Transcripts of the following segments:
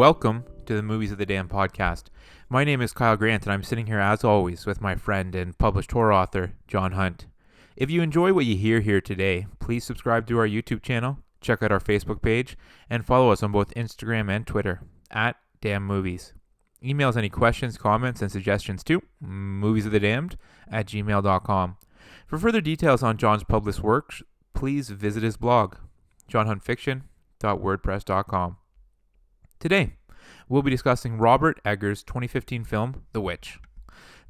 Welcome to the Movies of the Damn podcast. My name is Kyle Grant, and I'm sitting here as always with my friend and published horror author, John Hunt. If you enjoy what you hear here today, please subscribe to our YouTube channel, check out our Facebook page, and follow us on both Instagram and Twitter, @DamnMovies. Email us any questions, comments, and suggestions to moviesofthedamned@gmail.com. For further details on John's published works, please visit his blog, johnhuntfiction.wordpress.com. Today, we'll be discussing Robert Eggers' 2015 film, The Witch.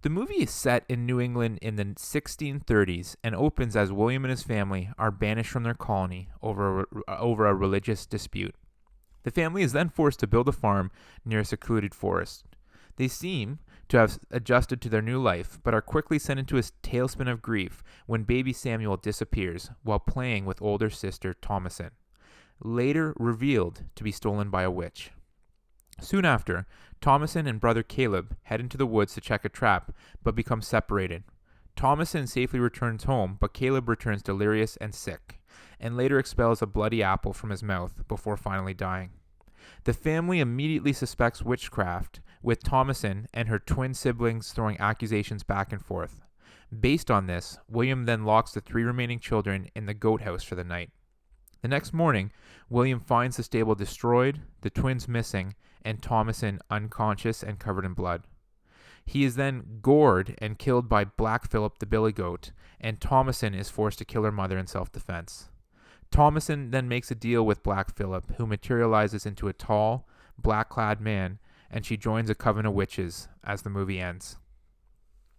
The movie is set in New England in the 1630s and opens as William and his family are banished from their colony over a religious dispute. The family is then forced to build a farm near a secluded forest. They seem to have adjusted to their new life, but are quickly sent into a tailspin of grief when baby Samuel disappears while playing with older sister Thomasin, later revealed to be stolen by a witch. Soon after, Thomasin and brother Caleb head into the woods to check a trap, but become separated. Thomasin safely returns home, but Caleb returns delirious and sick, and later expels a bloody apple from his mouth before finally dying. The family immediately suspects witchcraft, with Thomasin and her twin siblings throwing accusations back and forth. Based on this, William then locks the 3 remaining children in the goat house for the night. The next morning, William finds the stable destroyed, the twins missing, and Thomasin unconscious and covered in blood. He is then gored and killed by Black Phillip the billy goat, and Thomasin is forced to kill her mother in self-defense. Thomasin then makes a deal with Black Phillip, who materializes into a tall, black-clad man, and she joins a coven of witches as the movie ends.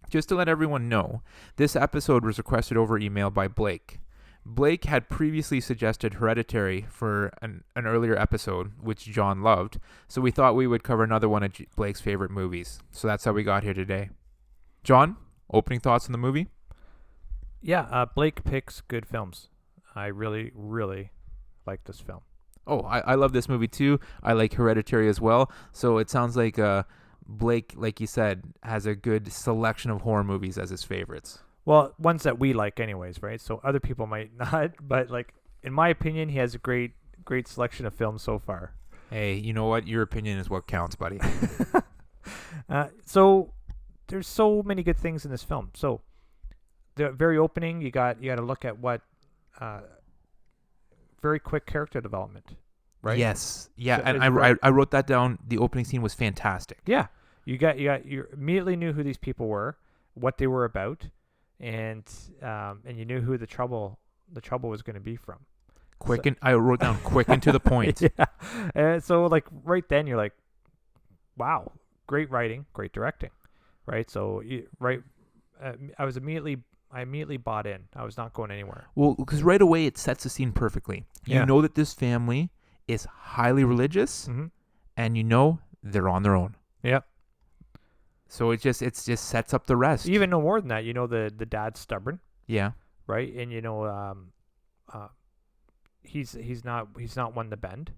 Just to let everyone know, this episode was requested over email by Blake. Blake had previously suggested Hereditary for an earlier episode, which John loved, so we thought we would cover another one of Blake's favorite movies. So that's how we got here today. John, opening thoughts on the movie? Yeah, Blake picks good films. I really, really like this film. Oh, I love this movie too. I like Hereditary as well. So it sounds like Blake, like you said, has a good selection of horror movies as his favorites. Well, ones that we like anyways, right? So other people might not, but like in my opinion, he has a great selection of films so far. Hey, you know what? Your opinion is what counts, buddy. So there's so many good things in this film. So the very opening, you got to look at what very quick character development, right? Yes. Yeah, So and I wrote that down. The opening scene was fantastic. Yeah. You immediately knew who these people were, what they were about. And you knew who the trouble was going to be from. I wrote down quick and to the point. Yeah. And so like right then you're like, wow, great writing, great directing, right? So I immediately bought in. I was not going anywhere. Well, because right away it sets the scene perfectly. You know that this family is highly religious, and you know they're on their own. Yep. So it just sets up the rest. Even no more than that, you know the dad's stubborn. Yeah. Right, and you know he's not one to bend,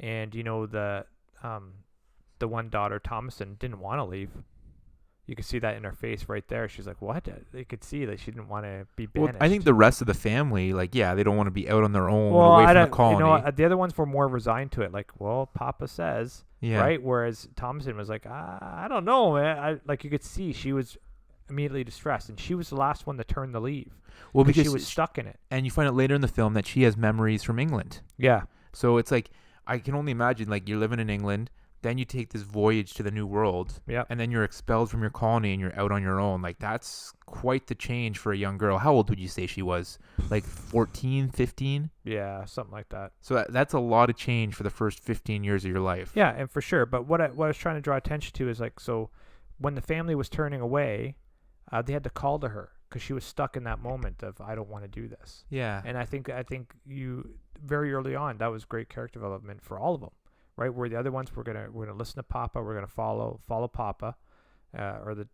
and you know the one daughter Thomasin didn't want to leave. You could see that in her face right there. She's like, "What?" You could see that she didn't want to be banished. Well, I think the rest of the family, like, yeah, they don't want to be out on their own away from the colony. You know, the other ones were more resigned to it. Like, well, Papa says, right? Whereas Thomasin was like, I don't know, man. Like you could see she was immediately distressed, and she was the last one to turn to leave. Well, because she was stuck in it. And you find out later in the film that she has memories from England. Yeah. So it's like, I can only imagine, like, you're living in England. Then you take this voyage to the new world, and then you're expelled from your colony and you're out on your own. Like, that's quite the change for a young girl. How old would you say she was? Like 14, 15? Yeah, something like that. So that's a lot of change for the first 15 years of your life. Yeah, and for sure. But what I was trying to draw attention to is, like, so when the family was turning away, they had to call to her because she was stuck in that moment of, I don't want to do this. Yeah. And I think you, very early on, that was great character development for all of them. Right, where the other ones we're gonna listen to Papa, we're gonna follow Papa, or the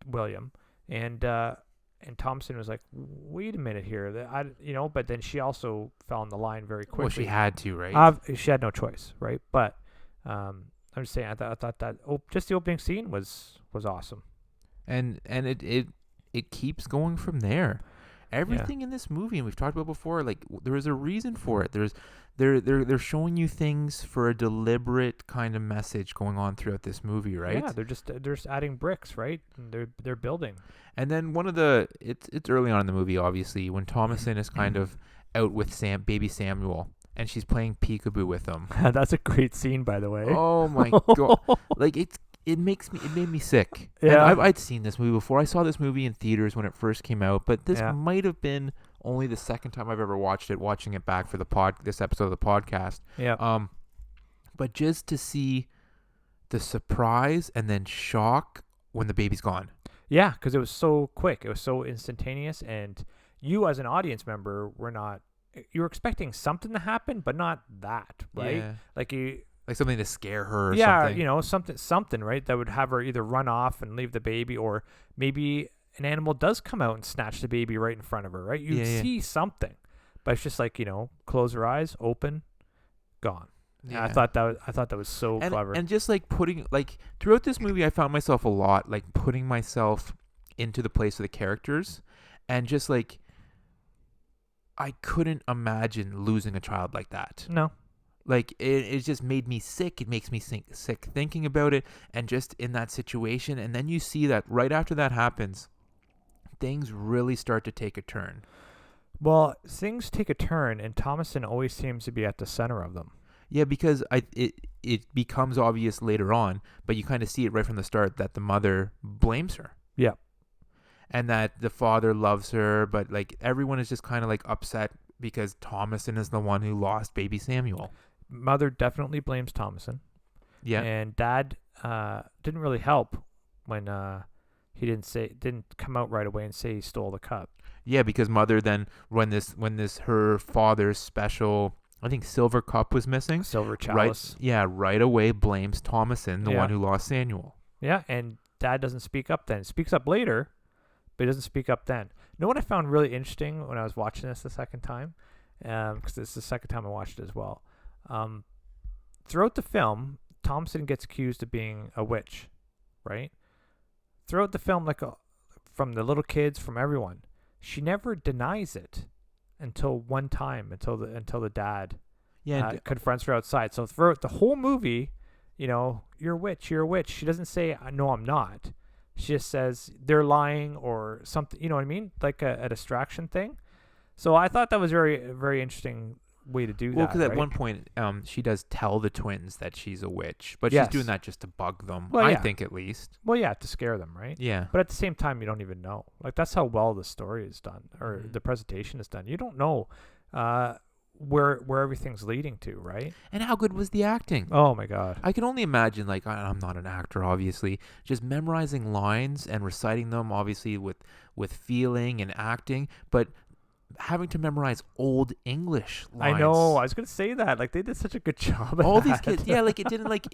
William, and Thomasin was like, wait a minute here, but then she also fell in the line very quickly. Well, she had to, right? She had no choice, right? But I'm just saying, I thought that just the opening scene was awesome, and it keeps going from there. Everything in this movie, and we've talked about before, like there is a reason for it. They're showing you things for a deliberate kind of message going on throughout this movie, right? Yeah, they're just adding bricks, right? And they're building. And then it's early on in the movie, obviously, when Thomason is kind of out with baby Samuel, and she's playing peekaboo with him. That's a great scene, by the way. Oh my god! Like it made me sick. Yeah. And I'd seen this movie before. I saw this movie in theaters when it first came out, but this might have been only the second time I've ever watched it. Watching it back for this episode of the podcast. Yeah. But just to see the surprise and then shock when the baby's gone. Yeah, because it was so quick. It was so instantaneous, and you as an audience member you were expecting something to happen, but not that, right? Yeah. Like something to scare her or something. you know, something, right? That would have her either run off and leave the baby, or maybe an animal does come out and snatch the baby right in front of her, right? You see something, but it's just like, you know, close her eyes, open, gone. Yeah. And I thought that was so clever. And just like throughout this movie, I found myself a lot like putting myself into the place of the characters, and just like I couldn't imagine losing a child like that. No. Like it just made me sick. It makes me sick thinking about it, and just in that situation. And then you see that right after that happens, things really start to take a turn. Well, things take a turn, and Thomason always seems to be at the center of them. Yeah, because it becomes obvious later on, but you kind of see it right from the start that the mother blames her. Yeah. And that the father loves her, but like everyone is just kind of like upset because Thomason is the one who lost baby Samuel. Mother definitely blames Thomason. Yeah. And Dad didn't really help when he didn't come out right away and say he stole the cup. Yeah, because Mother then when her father's special, I think, silver cup was missing. Silver chalice. Right away blames Thomason, the one who lost Samuel. Yeah, and Dad doesn't speak up then. Speaks up later, but he doesn't speak up then. You know what I found really interesting when I was watching this the second time? Because this is the second time I watched it as well. Throughout the film, Thomason gets accused of being a witch, right? Throughout the film, from the little kids, from everyone, she never denies it until one time, until the dad confronts her outside. So throughout the whole movie, you know, you're a witch. She doesn't say, no, I'm not. She just says they're lying or something. You know what I mean? Like a distraction thing. So I thought that was very, very interesting way to do that. Well, because at one point, she does tell the twins that she's a witch, but she's doing that just to bug them. Well, I think at least. Well, yeah, to scare them, right? Yeah. But at the same time, you don't even know. Like that's how well the story is done, or the presentation is done. You don't know where everything's leading to, right? And how good was the acting? Oh my God! I can only imagine. Like I'm not an actor, obviously. Just memorizing lines and reciting them, obviously with feeling and acting, but having to memorize old English lines. I know. I was gonna say that. Like they did such a good job. All these kids, like it didn't like.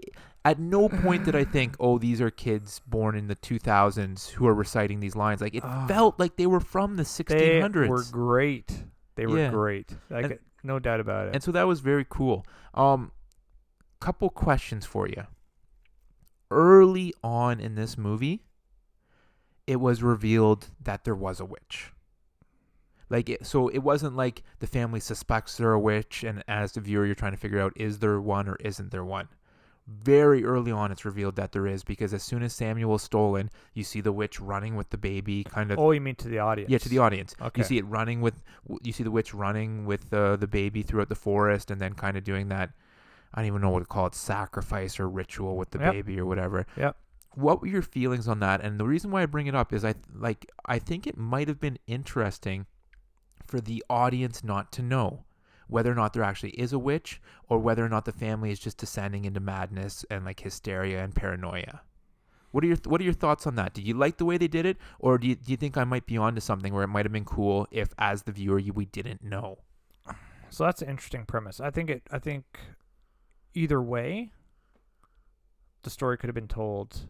At no point did I think, oh, these are kids born in the 2000s who are reciting these lines. Like it felt like they were from the 1600s. They were great. They were great. Like no doubt about it. And so that was very cool. Couple questions for you. Early on in this movie, it was revealed that there was a witch. So it wasn't like the family suspects they're a witch, and as the viewer, you're trying to figure out, is there one or isn't there one? Very early on, it's revealed that there is, because as soon as Samuel is stolen, you see the witch running with the baby, kind of. Oh, you mean to the audience? Yeah, to the audience. Okay. You see the witch running with the baby throughout the forest, and then kind of doing that, I don't even know what to call it, sacrifice or ritual with the baby or whatever. Yep. What were your feelings on that? And the reason why I bring it up is I think it might have been interesting for the audience not to know whether or not there actually is a witch, or whether or not the family is just descending into madness and like hysteria and paranoia. What are your thoughts on that? Do you like the way they did it, or do you think I might be onto something where it might have been cool if, as the viewer, we didn't know? So that's an interesting premise. I think either way, the story could have been told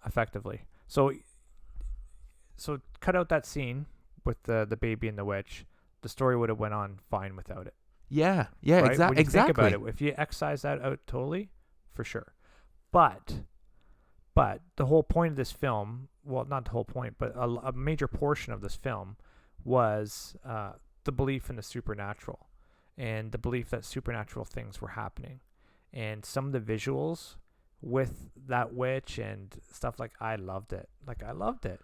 effectively. So cut out that scene with the baby and the witch. The story would have went on fine without it. Yeah, right? exactly. Think about it, if you excise that out totally, for sure. But the whole point of this film, well, not the whole point, but a major portion of this film was the belief in the supernatural and the belief that supernatural things were happening. And some of the visuals with that witch and stuff, like, I loved it. Like, I loved it.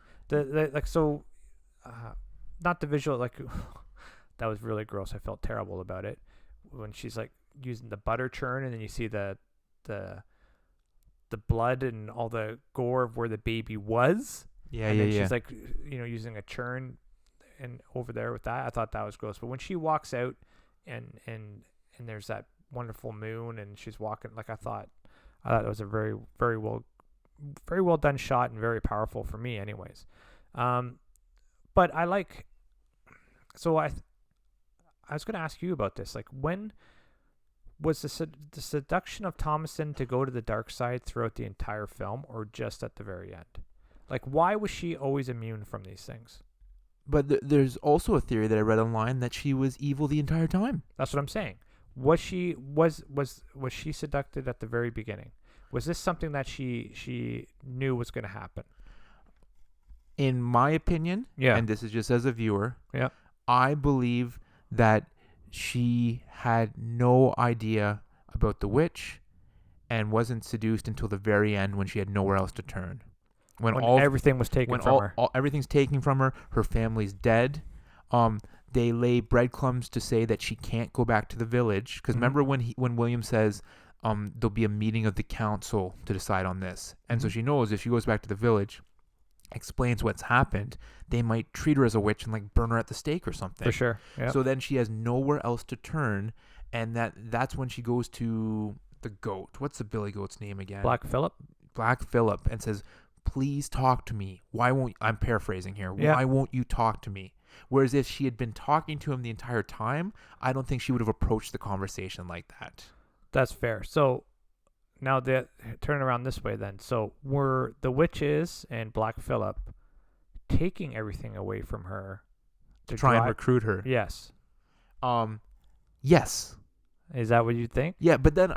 Not the visual, like, that was really gross. I felt terrible about it when she's like using the butter churn, and then you see the blood and all the gore of where the baby was. And then she's like, using a churn and over there with that. I thought that was gross. But when she walks out and there's that wonderful moon and she's walking, like, I thought it was a very, very well done shot and very powerful for me anyways. But I like, so I was going to ask you about this. Like, when was the seduction of Thomasin to go to the dark side throughout the entire film, or just at the very end? Like, why was she always immune from these things? But there's also a theory that I read online that she was evil the entire time. That's what I'm saying. Was she seducted at the very beginning? Was this something that she knew was going to happen? In my opinion, and this is just as a viewer, I believe that she had no idea about the witch and wasn't seduced until the very end, when she had nowhere else to turn. When everything was taken from her. Everything's taken from her. Her family's dead. They lay breadcrumbs to say that she can't go back to the village. Because remember when William says there'll be a meeting of the council to decide on this. And so she knows if she goes back to the village, explains what's happened, they might treat her as a witch and like burn her at the stake or something. For sure. Yep. So then she has nowhere else to turn. And that's when she goes to the goat. What's the billy goat's name again? Black Phillip. And says, please talk to me. I'm paraphrasing here. Yeah. Why won't you talk to me? Whereas if she had been talking to him the entire time, I don't think she would have approached the conversation like that. That's fair. So now turn around this way then. So were the witches and Black Phillip taking everything away from her to try and recruit her? Yes. Yes. Is that what you think? Yeah, but then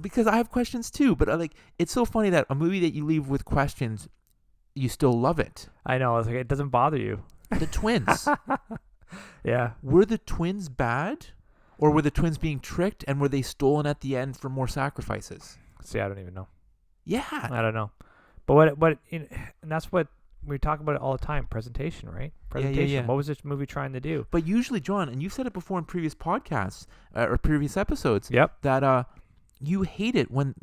because I have questions too. But it's so funny that a movie that you leave with questions, you still love it. I know. It's like, it doesn't bother you. The twins. Yeah. Were the twins bad, or were the twins being tricked, and were they stolen at the end for more sacrifices? See, I don't even know. Yeah. I don't know. But and that's what we talk about it all the time. Presentation, right? Presentation. Yeah. What was this movie trying to do? But usually, John, and you've said it before in previous podcasts or previous episodes. Yep. That you hate it when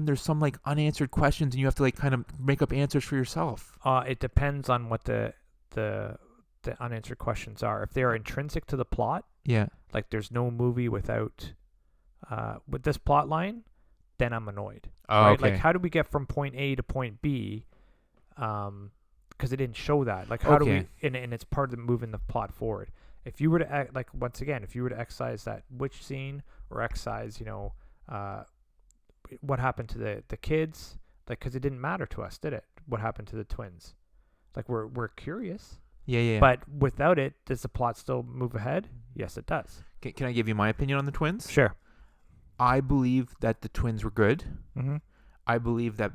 there's some like unanswered questions and you have to like kind of make up answers for yourself. It depends on what the unanswered questions are. If they are intrinsic to the plot, like there's no movie without with this plot line, then I'm annoyed. Oh, right? okay. Like, how do we get from point A to point B? Because it didn't show that. Like, how do we? And it's part of the moving the plot forward. If you were to once again, if you were to excise that witch scene or excise, what happened to the kids? Like, because it didn't matter to us, did it? What happened to the twins? Like, we're curious. Yeah. But without it, does the plot still move ahead? Yes, it does. Can I give you my opinion on the twins? Sure. I believe that the twins were good. Mm-hmm. I believe that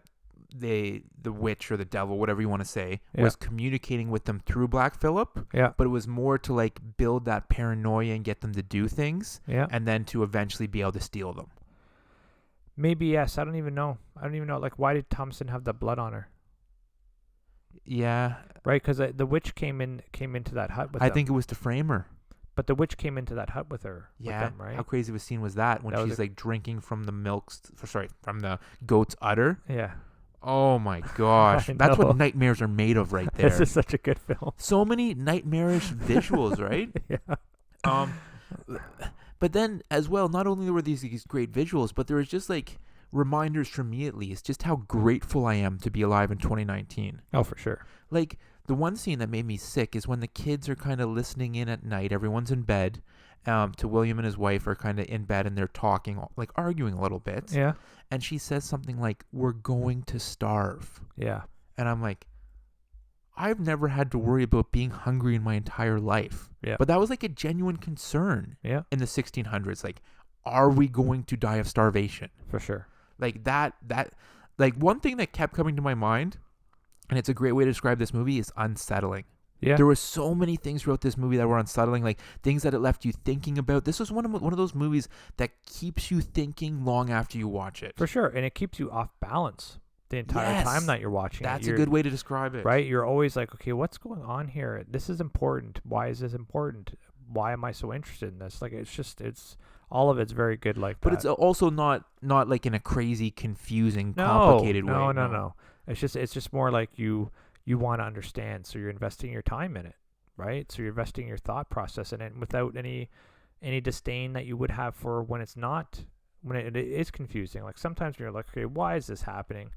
the witch or the devil, whatever you want to say, was communicating with them through Black Phillip. Yeah. But it was more to like build that paranoia and get them to do things. Yeah. And then to eventually be able to steal them. Maybe yes. I don't even know. Like, why did Thomasin have the blood on her? Yeah. Right, because the witch came into that hut with them. I think it was to frame her. But the witch came into that hut with her. Yeah. With them, right? How crazy of a scene was that when that she's like drinking from from the goat's udder? Yeah. Oh my gosh. That's what nightmares are made of right there. This is such a good film. So many nightmarish visuals, right? Yeah. But then as well, not only were these great visuals, but there was just like reminders for me at least, just how grateful I am to be alive in 2019. Oh, for sure. Like, the one scene that made me sick is when the kids are kind of listening in at night. Everyone's in bed. To William and his wife are kind of in bed and they're talking, like arguing a little bit. Yeah. And she says something like, "We're going to starve." Yeah. And I'm like, I've never had to worry about being hungry in my entire life. Yeah. But that was like a genuine concern. Yeah. In the 1600s. Like, are we going to die of starvation? For sure. Like that like one thing that kept coming to my mind, and it's a great way to describe this movie, is unsettling. Yeah. There were so many things throughout this movie that were unsettling, like things that it left you thinking about. This was one of those movies that keeps you thinking long after you watch it. For sure, and it keeps you off balance the entire time Yes, that you're watching it. that's a good way to describe it. Right? You're always like, okay, what's going on here? This is important. Why is this important? Why am I so interested in this? Like, it's all of it's very good like But that. it's also not like in a crazy, confusing, No, complicated way. no. It's just more like you want to understand, so you're investing your time in it, right? So you're investing your thought process in it without any disdain that you would have for when it's not, when it is confusing. Like sometimes you're like, okay, why is this happening?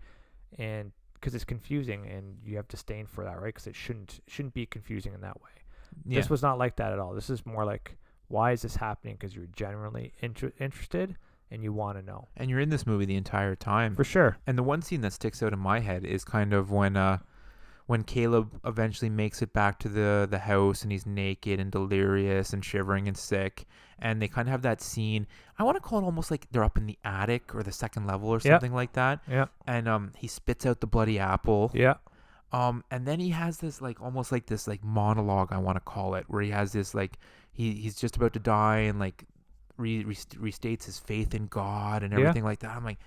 And because it's confusing, and you have disdain for that, right? Because it shouldn't be confusing in that way. Yeah. This was not like that at all. This is more like, why is this happening? Because you're genuinely interested and you want to know. And you're in this movie the entire time. For sure. And the one scene that sticks out in my head is kind of when Caleb eventually makes it back to the house, and he's naked and delirious and shivering and sick, and they kind of have that scene. I want to call it almost like they're up in the attic or the second level or something like that. Yeah. And he spits out the bloody apple. Yeah. And then he has this like almost like this like monologue, I want to call it, where he has this like he's just about to die, and like restates his faith in God and everything like that. I'm like,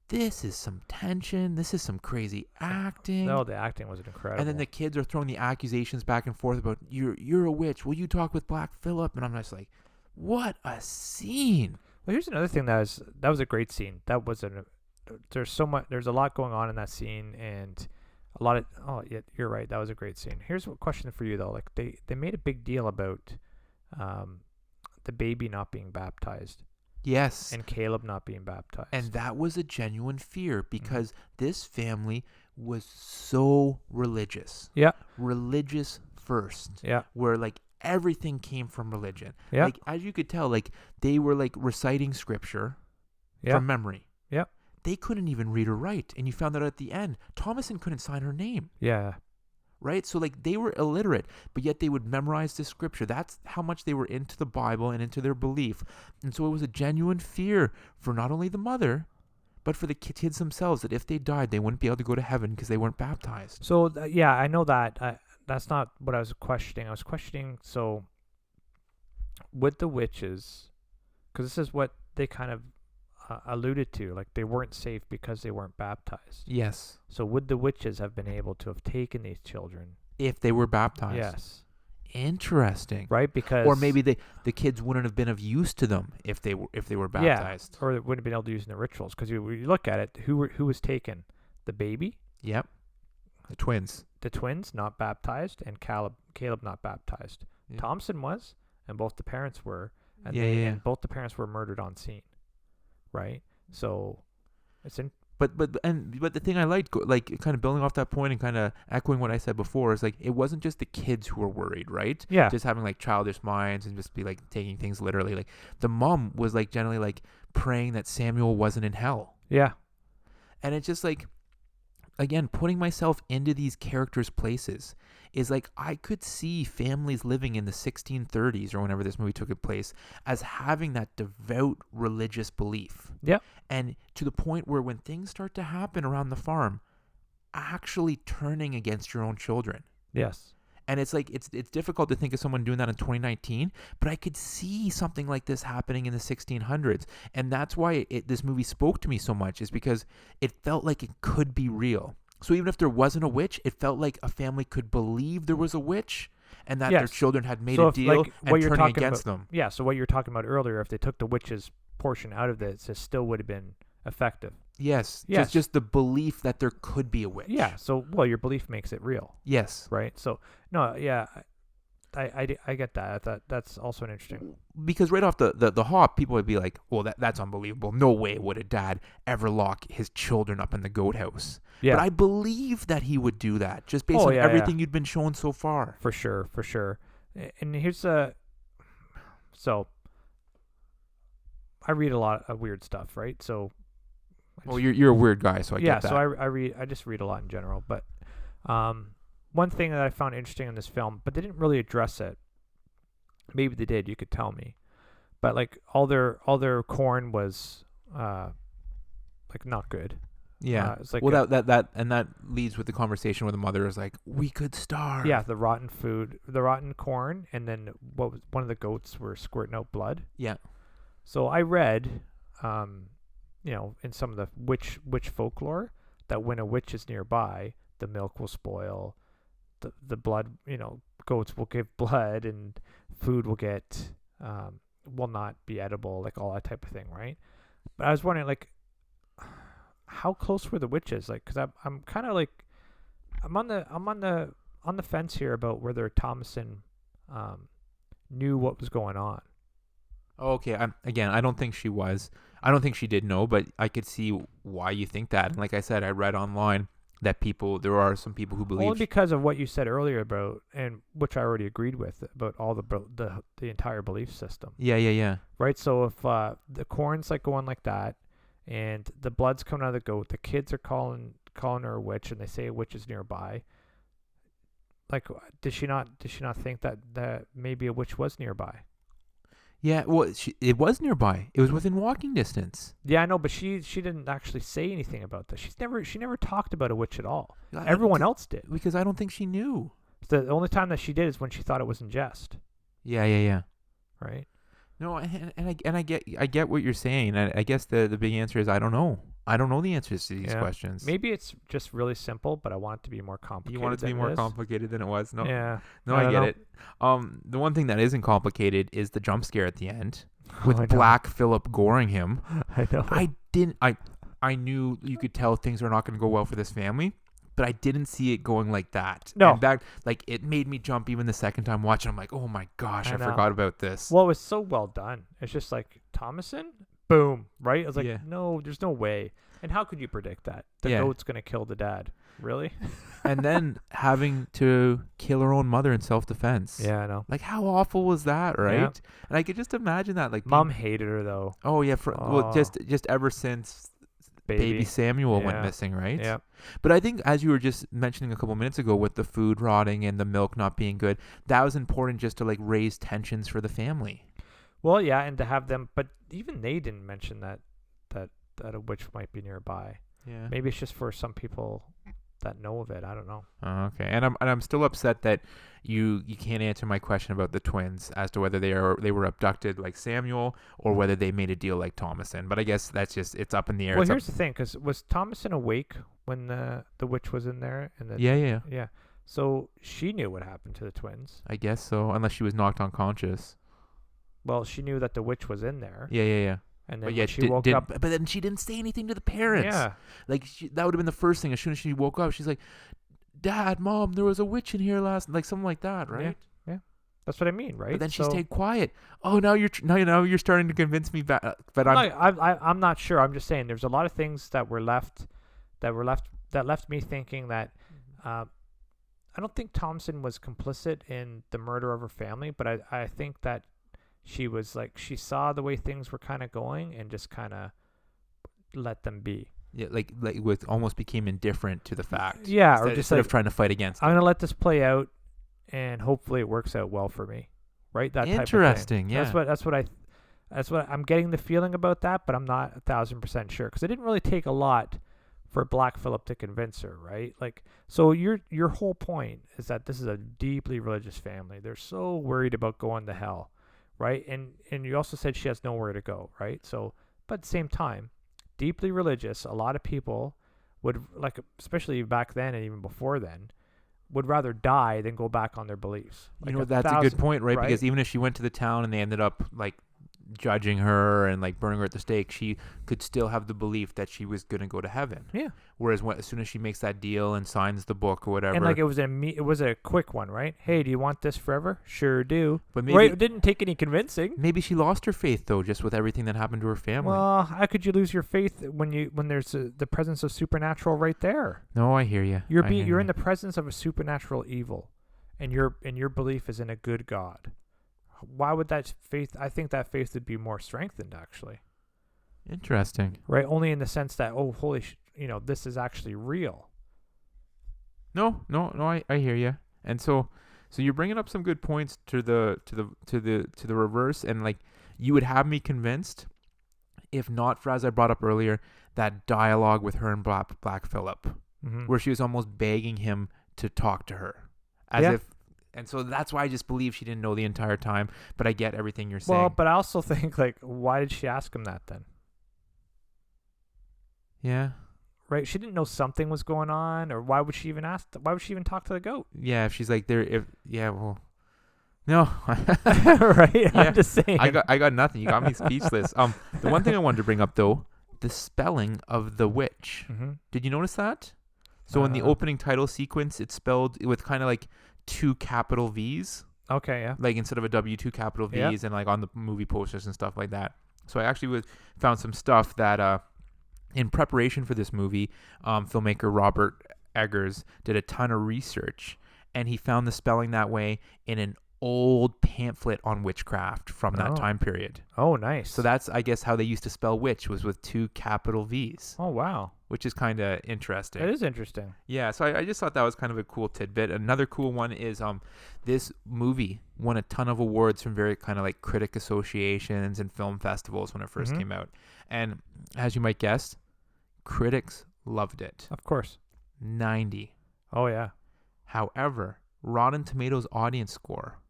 this is some tension. This is some crazy acting. No, the acting was incredible. And then the kids are throwing the accusations back and forth about you're a witch. Will you talk with Black Phillip? And I'm just like, what a scene. Well, here's another thing that was a great scene. That was there's a lot going on in that scene, and a lot of, oh yeah, you're right. That was a great scene. Here's a question for you though. Like they made a big deal about the baby not being baptized. Yes. And Caleb not being baptized. And that was a genuine fear, because this family was so religious. Yeah. Religious first. Yeah. Where like everything came from religion. Yeah. Like as you could tell, like they were like reciting scripture from memory. Yeah. They couldn't even read or write. And you found out at the end, Thomason couldn't sign her name. Yeah. Right? So like they were illiterate, but yet they would memorize the scripture. That's how much they were into the Bible and into their belief. And so it was a genuine fear for not only the mother, but for the kids themselves, that if they died, they wouldn't be able to go to heaven because they weren't baptized. So yeah, I know that. That's not what I was questioning. I was questioning, so with the witches, because this is what they kind of alluded to, like they weren't safe because they weren't baptized. Yes. So would the witches have been able to have taken these children If they were baptized. Yes. Interesting. Right, because or maybe the kids wouldn't have been of use to them if they were baptized. or they wouldn't have been able to use in the rituals. Because you look at it, who was taken? The baby, Yep. The twins. the twins not baptized, and Caleb not baptized. Yeah. Thompson was, and both the parents were, and Yeah, and both the parents were murdered on scene. Right, so it's in. But the thing I liked, like kind of building off that point and kind of echoing what I said before, is like it wasn't just the kids who were worried, right? Yeah. Just having like childish minds and just be like taking things literally. Like the mom was like generally like praying that Samuel wasn't in hell. Yeah. And it's just like, again, putting myself into these characters' places is like I could see families living in the 1630s or whenever this movie took place as having that devout religious belief. Yep. And to the point where when things start to happen around the farm, actually turning against your own children. Yes. And it's like it's difficult to think of someone doing that in 2019, but I could see something like this happening in the 1600s. And that's why this movie spoke to me so much, is because it felt like it could be real. So even if there wasn't a witch, it felt like a family could believe there was a witch and that their children had made a deal and turning against them. Yeah, so what you were talking about earlier, if they took the witch's portion out of this, it still would have been effective. Yes. Just the belief that there could be a witch. Yeah, so, well, your belief makes it real. Yes. Right? So, no, yeah, I get that. I thought that's also an interesting. Because right off the hop, people would be like, well, that's unbelievable. No way would a dad ever lock his children up in the goat house. Yeah. But I believe that he would do that just based on everything you'd been shown so far. For sure. And here's so I read a lot of weird stuff, right? So well, you're a weird guy, so I get that. So I just read a lot in general, but one thing that I found interesting in this film, but they didn't really address it. Maybe they did, you could tell me. But like all their corn was like not good. Yeah. It's like Well, that leads with the conversation where the mother is like, "We could starve." yeah, the rotten food, the rotten corn, and then what was one of the goats were squirting out blood. Yeah. So I read, in some of the witch folklore that when a witch is nearby, the milk will spoil, the blood, goats will give blood, and food will get will not be edible, like all that type of thing, right? But I was wondering, like, how close were the witches? Like, because I'm kind of like, I'm on the fence here about whether Thomason knew what was going on. Okay. I don't think she was. I don't think she did know, but I could see why you think that. And like I said, I read online that there are some people who believe. Only because of what you said earlier about, and which I already agreed with, about all the entire belief system. Yeah. Right. So if the corn's like going like that, and the blood's coming out of the goat, the kids are calling her a witch, and they say a witch is nearby. Like, did she not think that maybe a witch was nearby? Yeah, well, it was nearby. It was within walking distance. Yeah, I know, but she didn't actually say anything about this. She never talked about a witch at all. Everyone else did. Because I don't think she knew. The only time that she did is when she thought it was in jest. Yeah. Right. No, and I get what you're saying. I guess the big answer is I don't know. I don't know the answers to these questions. Maybe it's just really simple, but I want it to be more complicated. You want it to be more complicated than it was? No. Yeah. No, I get it. The one thing that isn't complicated is the jump scare at the end with Black Phillip goring him. I know. I knew you could tell things are not going to go well for this family, but I didn't see it going like that. No. And that, like, it made me jump even the second time watching. I'm like, oh my gosh, I forgot about this. Well, it was so well done. It's just like, Thomason? Boom. Right? I was like, no, there's no way. And how could you predict that? The goat's going to kill the dad. Really? And then having to kill her own mother in self-defense. Yeah, I know. Like, how awful was that, right? Yeah. And I could just imagine that. Like, Mom hated her, though. Oh, yeah. Well, just ever since baby Samuel went missing, right? Yeah. But I think, as you were just mentioning a couple minutes ago, with the food rotting and the milk not being good, that was important just to, like, raise tensions for the family. Well, yeah, and to have them, but even they didn't mention that a witch might be nearby. Yeah. Maybe it's just for some people that know of it. I don't know. Okay. And I'm still upset that you can't answer my question about the twins as to whether they were abducted like Samuel or whether they made a deal like Thomason. But I guess that's just, it's up in the air. Well, here's the thing, because was Thomason awake when the witch was in there? Yeah. So she knew what happened to the twins. I guess so, unless she was knocked unconscious. Well, she knew that the witch was in there. Yeah. And then she woke up. But then she didn't say anything to the parents. Yeah. Like, that would have been the first thing. As soon as she woke up, she's like, Dad, Mom, there was a witch in here last, like something like that, right? Yeah. That's what I mean, right? But then she stayed quiet. Oh, now you're starting to convince me back. But I'm not sure. I'm just saying there's a lot of things that left me thinking that I don't think Thompson was complicit in the murder of her family, but I think that she was like, she saw the way things were kind of going and just kind of let them be. Yeah, like with almost became indifferent to the fact. Yeah, instead of trying to fight against. I'm gonna let this play out, and hopefully it works out well for me. Right? That interesting. Type of thing. Yeah. That's what I'm getting the feeling about that, but I'm not 1,000% sure because it didn't really take a lot for Black Phillip to convince her, right? Like, so your whole point is that this is a deeply religious family. They're so worried about going to hell. Right, and you also said she has nowhere to go, right? So, but at the same time, deeply religious. A lot of people would, like, especially back then and even before then, would rather die than go back on their beliefs. Like that's a good point, right? Because even if she went to the town and they ended up like judging her and like burning her at the stake, she could still have the belief that she was going to go to heaven. Yeah. Whereas as soon as she makes that deal and signs the book or whatever, and like it was a quick one, right? Hey, do you want this forever? Sure do. But maybe right, it didn't take any convincing. Maybe she lost her faith though, just with everything that happened to her family. Well, how could you lose your faith when there's the presence of supernatural right there? No, I hear you. You're in the presence of a supernatural evil, and your belief is in a good God. Why would that faith? I think that faith would be more strengthened, actually. Interesting. Right? Only in the sense that, this is actually real. No, I hear you. And so you're bringing up some good points to the reverse, and like you would have me convinced, if not for, as I brought up earlier, that dialogue with her and Black Phillip, Mm-hmm. where she was almost begging him to talk to her, as Yeah. if. And so that's why I just believe she didn't know the entire time. But I get everything you're saying. Well, but I also think, like, why did she ask him that then? Yeah. Right? She didn't know something was going on, or why would she even ask? Why would she even talk to the goat? Yeah. If she's like there, well, no. Right? Yeah. I'm just saying. I got nothing. You got me speechless. The one thing I wanted to bring up though, the spelling of the witch. Mm-hmm. Did you notice that? So in the opening title sequence, it's spelled with kind of like 2 capital V's, Okay, yeah. like instead of a W, 2 capital V's, and like on the movie posters and stuff like that. So I actually found some stuff that in preparation for this movie, filmmaker Robert Eggers did a ton of research, and he found the spelling that way in an old pamphlet on witchcraft from that time period. Oh, nice. So that's, I guess, how they used to spell witch, was with 2 capital V's. Oh, wow. Which is kind of interesting. It is interesting. Yeah, so I just thought that was kind of a cool tidbit. Another cool one is this movie won a ton of awards from very kind of like critic associations and film festivals when it first came out. And as you might guess, critics loved it. Of course. 90. Oh, yeah. However, Rotten Tomatoes audience score,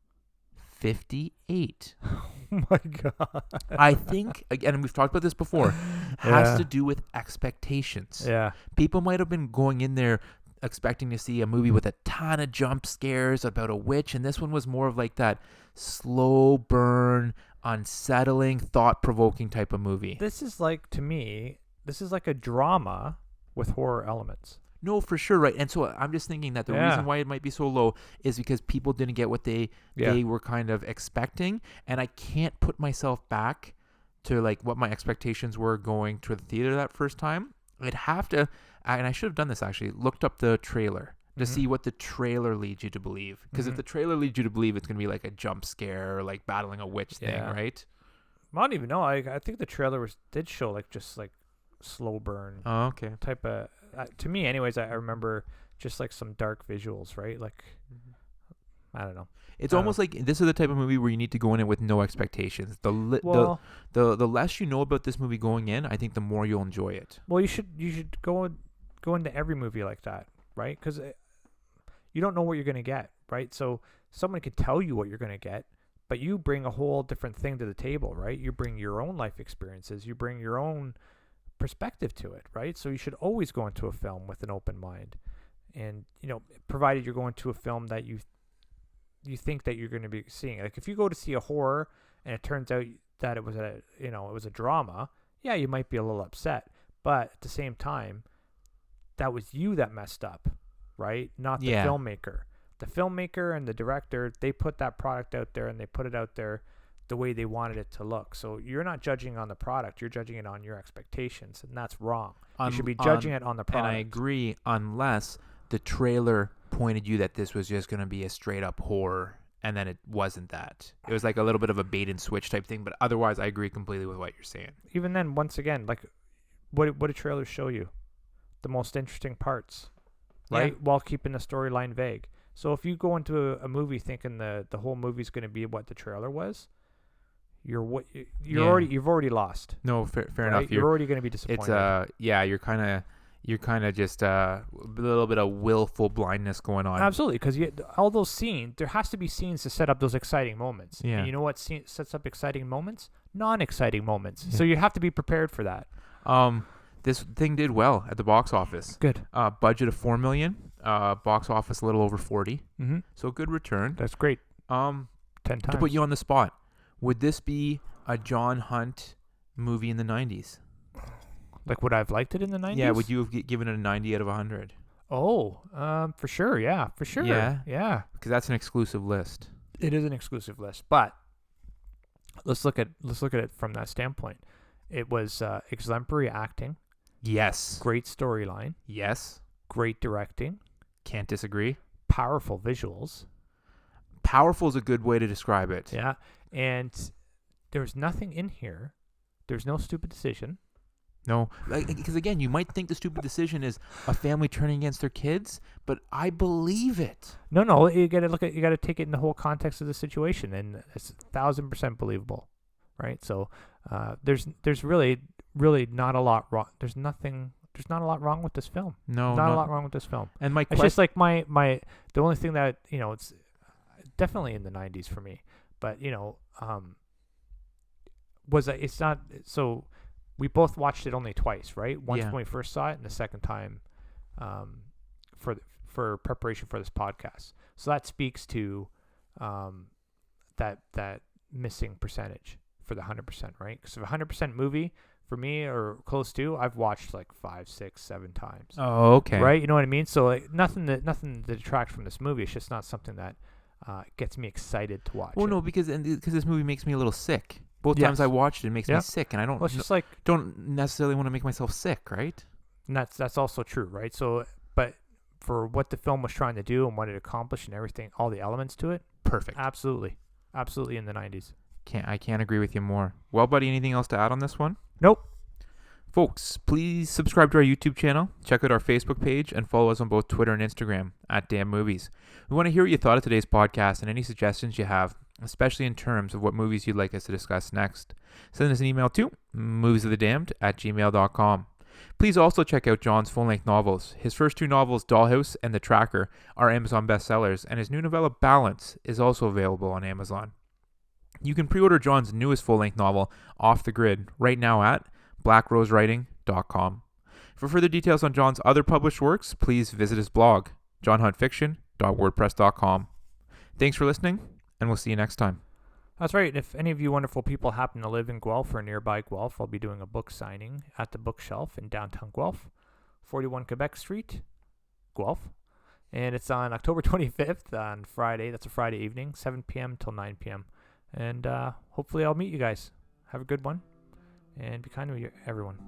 58. Oh, my God. I think, again, and we've talked about this before, has to do with expectations. Yeah. People might have been going in there expecting to see a movie with a ton of jump scares about a witch, and this one was more of like that slow burn, unsettling, thought-provoking type of movie. This is like, to me, this is like a drama with horror elements. No, for sure, right? And so I'm just thinking that the reason why it might be so low is because people didn't get what they were kind of expecting, and I can't put myself back to like what my expectations were going to the theater that first time. I'd have to, and I should have done this actually, looked up the trailer to see what the trailer leads you to believe. Because if the trailer leads you to believe it's going to be like a jump scare or like battling a witch thing, right? I don't even know. I think the trailer did show like just like slow burn type of, to me anyways, I remember just like some dark visuals, right? Like, I don't know. It's almost like this is the type of movie where you need to go in it with no expectations. The less you know about this movie going in, I think the more you'll enjoy it. Well, you should go into every movie like that, right? Because you don't know what you're going to get, right? So someone could tell you what you're going to get, but you bring a whole different thing to the table, right? You bring your own life experiences. You bring your own perspective to it, right? So you should always go into a film with an open mind, and provided you're going to a film that you think that you're going to be seeing. Like if you go to see a horror and it turns out that it was a drama, yeah, you might be a little upset, but at the same time, that was you that messed up, right? Not the filmmaker. The filmmaker and the director, they put that product out there and they put it out there the way they wanted it to look. So you're not judging on the product, you're judging it on your expectations, and that's wrong. You should be judging it on the product. And I agree, unless the trailer pointed you that this was just going to be a straight up horror, and then it wasn't that. It was like a little bit of a bait and switch type thing, but otherwise I agree completely with what you're saying. Even then, once again, like what do trailers show you? The most interesting parts, right? Yeah. While keeping the storyline vague. So if you go into a movie thinking the whole movie's going to be what the trailer was, you've already lost. No, fair right? enough. You're already going to be disappointed. You're kind of just a little bit of willful blindness going on. Absolutely, because all those scenes, there has to be scenes to set up those exciting moments. Yeah. And you know what sets up exciting moments? Non-exciting moments. Yeah. So you have to be prepared for that. This thing did well at the box office. Good. Budget of $4 million. Box office a little over 40. Mm-hmm. So good return. That's great. 10 times. To put you on the spot, would this be a John Hunt movie in the 90s? Like, would I have liked it in the 90s? Yeah, would you have given it a 90 out of 100? Oh, for sure. Yeah, for sure. Yeah? Yeah. Because that's an exclusive list. It is an exclusive list, but let's look at it from that standpoint. It was exemplary acting. Yes. Great storyline. Yes. Great directing. Can't disagree. Powerful visuals. Powerful is a good way to describe it. Yeah. And there's nothing in here. There's no stupid decision. No, because again, you might think the stupid decision is a family turning against their kids, but I believe it. No, you got to take it in the whole context of the situation, and it's 1,000% believable, right? So there's really really not a lot wrong. There's not a lot wrong with this film. No, Not a lot wrong with this film. And my It's question, just like the only thing that, it's definitely in the 90s for me, but was that it's not, so we both watched it only twice, right? Once Yeah. when we first saw it, and the second time for preparation for this podcast. So that speaks to that missing percentage for the 100%, right? Because a 100% movie for me, or close to, I've watched like 5, 6, 7 times. oh, okay. Right, you know what I mean? So like nothing that detracts from this movie. It's just not something that gets me excited to watch. Well, it. no, because this movie makes me a little sick. Both Yes. times I watched it, it makes me Yeah. sick, and I Well, it's just like, don't necessarily want to make myself sick, right? and that's also true, right? So, but for what the film was trying to do and what it accomplished and everything, all the elements to it, Perfect. absolutely in the 90s. I can't agree with you more. Well, buddy, anything else to add on this one? Nope. Folks, please subscribe to our YouTube channel, check out our Facebook page, and follow us on both Twitter and Instagram @DamnMovies. We want to hear what you thought of today's podcast and any suggestions you have, especially in terms of what movies you'd like us to discuss next. Send us an email to moviesofthedamned@gmail.com. Please also check out John's full-length novels. His first 2 novels, Dollhouse and The Tracker, are Amazon bestsellers, and his new novella, Balance, is also available on Amazon. You can pre-order John's newest full-length novel, Off the Grid, right now at blackrosewriting.com. For further details on John's other published works, please visit his blog, johnhuntfiction.wordpress.com. Thanks for listening, and we'll see you next time. That's right. If any of you wonderful people happen to live in Guelph or nearby Guelph, I'll be doing a book signing at the Bookshelf in downtown Guelph, 41 Quebec Street, Guelph. And it's on October 25th on Friday. That's a Friday evening, 7 p.m. till 9 p.m. And hopefully I'll meet you guys. Have a good one. And be kind to everyone.